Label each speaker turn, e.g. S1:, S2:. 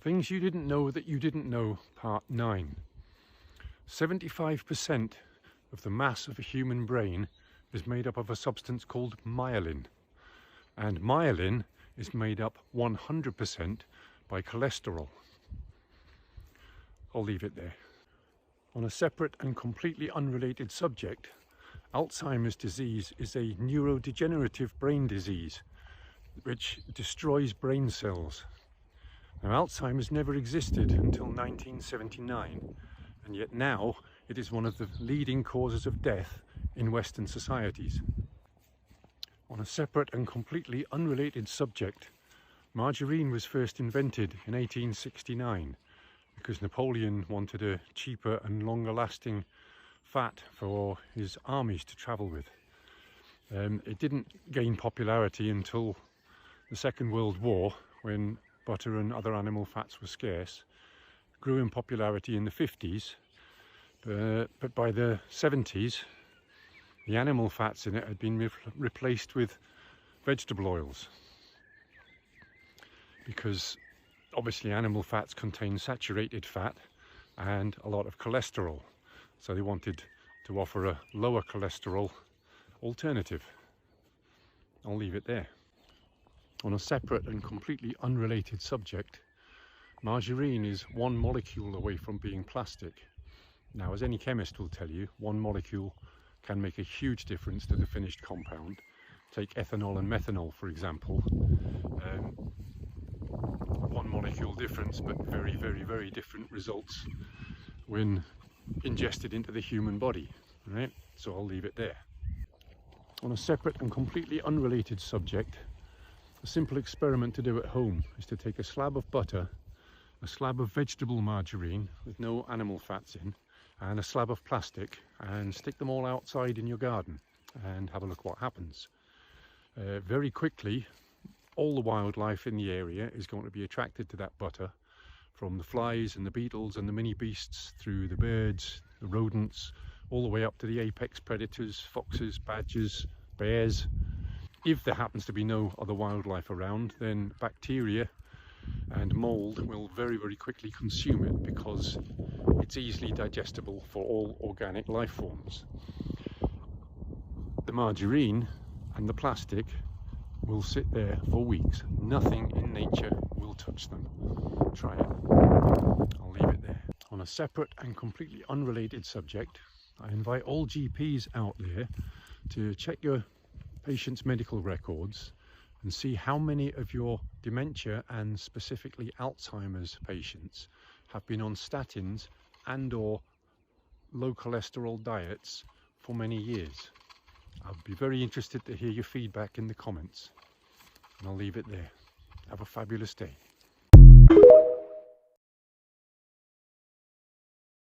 S1: Things you didn't know that you didn't know, part 9. 75% of the mass of a human brain is made up of a substance called myelin. And myelin is made up 100% by cholesterol. I'll leave it there. On a separate and completely unrelated subject, Alzheimer's disease is a neurodegenerative brain disease which destroys brain cells. Now, Alzheimer's never existed until 1979, and yet now it is one of the leading causes of death in Western societies. On a separate and completely unrelated subject, margarine was first invented in 1869 because Napoleon wanted a cheaper and longer lasting fat for his armies to travel with. It didn't gain popularity until the Second World War, when butter and other animal fats were scarce. It grew in popularity in the 50s, but by the 70s the animal fats in it had been replaced with vegetable oils, because obviously animal fats contain saturated fat and a lot of cholesterol, so they wanted to offer a lower cholesterol alternative. I'll leave it there. On a separate and completely unrelated subject, margarine is one molecule away from being plastic. Now, as any chemist will tell you, one molecule can make a huge difference to the finished compound. Take ethanol and methanol, for example. One molecule difference, but very, very, very different results when ingested into the human body, right? So I'll leave it there. On a separate and completely unrelated subject, a simple experiment to do at home is to take a slab of butter, a slab of vegetable margarine with no animal fats in, and a slab of plastic, and stick them all outside in your garden and have a look what happens. Very quickly, all the wildlife in the area is going to be attracted to that butter, from the flies and the beetles and the mini beasts, through the birds, the rodents, all the way up to the apex predators, foxes, badgers, bears. If there happens to be no other wildlife around, then bacteria and mold will very, very quickly consume it, because it's easily digestible for all organic life forms. The margarine and the plastic will sit there for weeks. Nothing in nature will touch them. Try it. I'll leave it there. On a separate and completely unrelated subject, I invite all GPs out there to check your patients' medical records and see how many of your dementia and specifically Alzheimer's patients have been on statins and or low cholesterol diets for many years. I'd be very interested to hear your feedback in the comments, and I'll leave it there. Have a fabulous day.